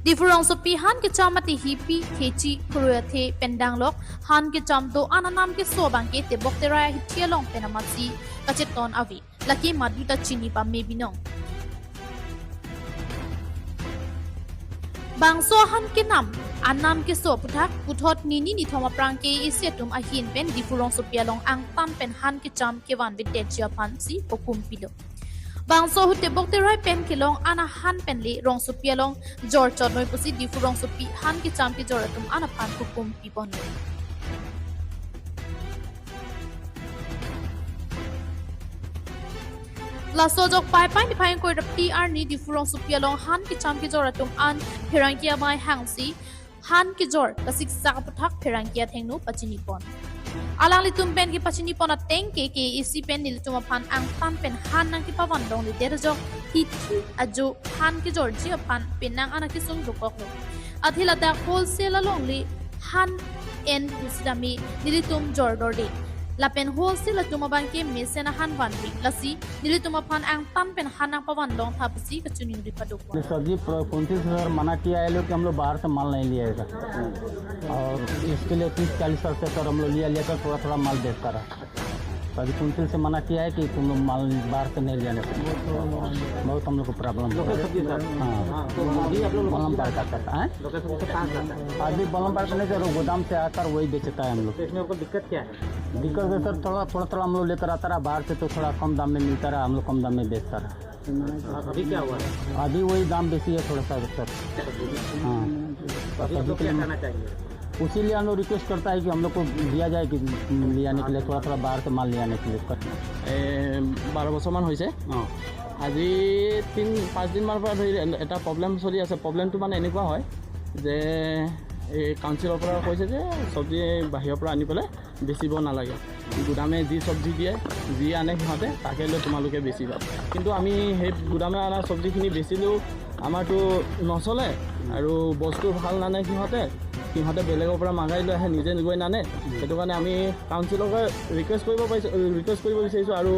Difference of Han ke chamati hipi kechi kuruathe pendanglok Han ke chamdo ananam ke sobang ke te boktera hitialong penamasi kacheton avi laki maduta chini pa mebinong bangso Han ke nam anam ke so puthak puthot nini ni thoma prang ke isetum ahin pen difference of pialong ang tam pen Han ke cham ke wan bit detia pansi pokum pilo bangso hute bokte rai pen kilong ana Han penli rong supialong jor chot noi pusi difu rong supi Han ki cham ki jor tum ana pan kukum pipon la sojok pai pai ni pai koi rap TR ni difu rong supialong Han ki cham ki jor tum an phirangkia mai hangsi Han ki jor kasik sak puthak phirangkia thengnu pachini pon alang litum pen ki pachini pona tengke ke isi pen nil tuma pan ang tan pen Han nang ki pawan dong li derjok hithi ajo Han ki georgia pan penang ana ki sung dukok athila da wholesale along li Han en usdami nilitum jordorde la pen wholesale tuma ban ke mesena Han wan wi lasi nilituma pan ang tan pen Han nang pawan dong thapsi ka chuni ri paduk सब्जी 29,000 मना किया है लोग कि हम लोग बाहर से माल नहीं लिएगा और इसके लिए 30-40 से सर हम लोग लेकर थोड़ा थोड़ा माल बेचता रहा तो अभी 29 से मना किया है कि तुम लोग माल बाहर से नहीं लेने बहुत हम लोग को प्रॉब्लम हाँ बलम पार का करता है अभी बलम पार करने से गोदाम से आकर वही बेचता है हम लोग इसमें आपको दिक्कत क्या है? दिक्कत है सर थोड़ा हम लोग लेकर आता रहा बाहर से तो थोड़ा कम दाम में मिलता रहा हम लोग कम दाम में बेचता रहा अभी क्या हुआ है? अभी वही दाम बेसी है थोड़ा सा सर हाँ अभी आपको क्या करना चाहिए? उसीलिए हम लोग रिक्वेस्ट करता है कि हम लोग को दिया जाए कि ले आने के लिए थोड़ा थोड़ा बाहर से माल ले आने के लिए 12 বছৰমান হৈছে আজি 3-5 দিনমানৰ পৰা ধৰি এটা প্ৰব্লেম চলি আছে প্ৰব্লেমটো মানে এনেকুৱা হয় যে এই কাউন্সিলৰ পৰা কৈছে যে চব্জি বাহিৰৰ পৰা আনি পেলাই বেচিব নালাগে গুদামে যি চব্জি দিয়ে যি আনে সিহঁতে তাকে লৈ তোমালোকে বেচিবা কিন্তু আমি সেই গুদামে আনা চব্জিখিনি বেচিলেও আমাৰতো নচলে আৰু বস্তু ভাল নানে সিহঁতে বেলেগৰ পৰা মাগাই লৈ আহে নিজে গৈ নানে সেইটো কাৰণে আমি কাউন্সিলক ৰিকুৱেষ্ট কৰিব বিচাৰিছোঁ আৰু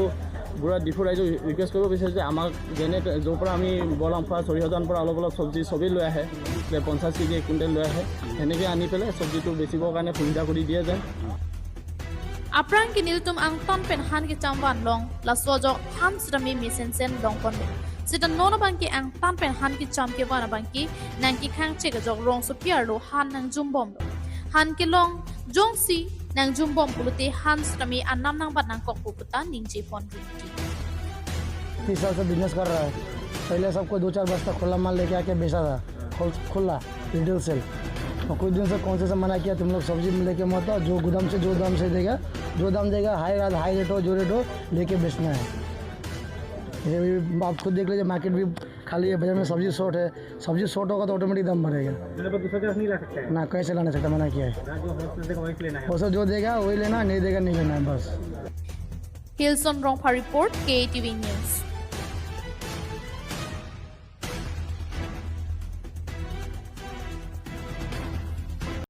বুঢ়া ডিফু ৰাইজক ৰিকুৱেষ্ট কৰিব বিচাৰিছোঁ যে আমাক যেনে য'ৰ পৰা আমি বলামফা চৰিহজানৰ পৰা অলপ চব্জি চবেই লৈ আহে যে 50 কেজি কুইণ্টেল লৈ আহে সেনেকৈ আনি পেলাই চব্জিটো বেচিবৰ কাৰণে সুবিধা কৰি দিয়ে যেন aprang kiniltum ang ton pen Han ki chamwan long la sojok Han srami misen sen long kon sita nona bangki ang tan pen Han ki cham ke wana bangki nang ki khang che ga jok rong so piar lo Han nang jumbom lo Han ki long jong si nang jumbom pulute Han srami annam nang bat nang kok puta ning je pon rinti 30 साल से business कर रहा है पहले सबको 2-4 बस्ता खुला माल लेके आके बेचा था खुला रिटेल सेल और कुछ दिन से कौन से मना किया तुम लोग सब्जी में लेके मत आओ जो गुदाम से देगा जो दाम देगा हाई रेट हो जो रेट हो लेके बेचना है ये आप खुद देख लीजिए मार्केट भी खाली है बाजार में सब्जी शॉर्ट है सब्जी शॉर्ट होगा तो ऑटोमेटिक दाम बढ़ेगा दूसरा तरफ नहीं ला सकते हैं ना कैसे लाना सकता मना किया है वो सब जो देगा वही लेना नहीं देगा नहीं लेना है बस Hilson Rongpa report KTV News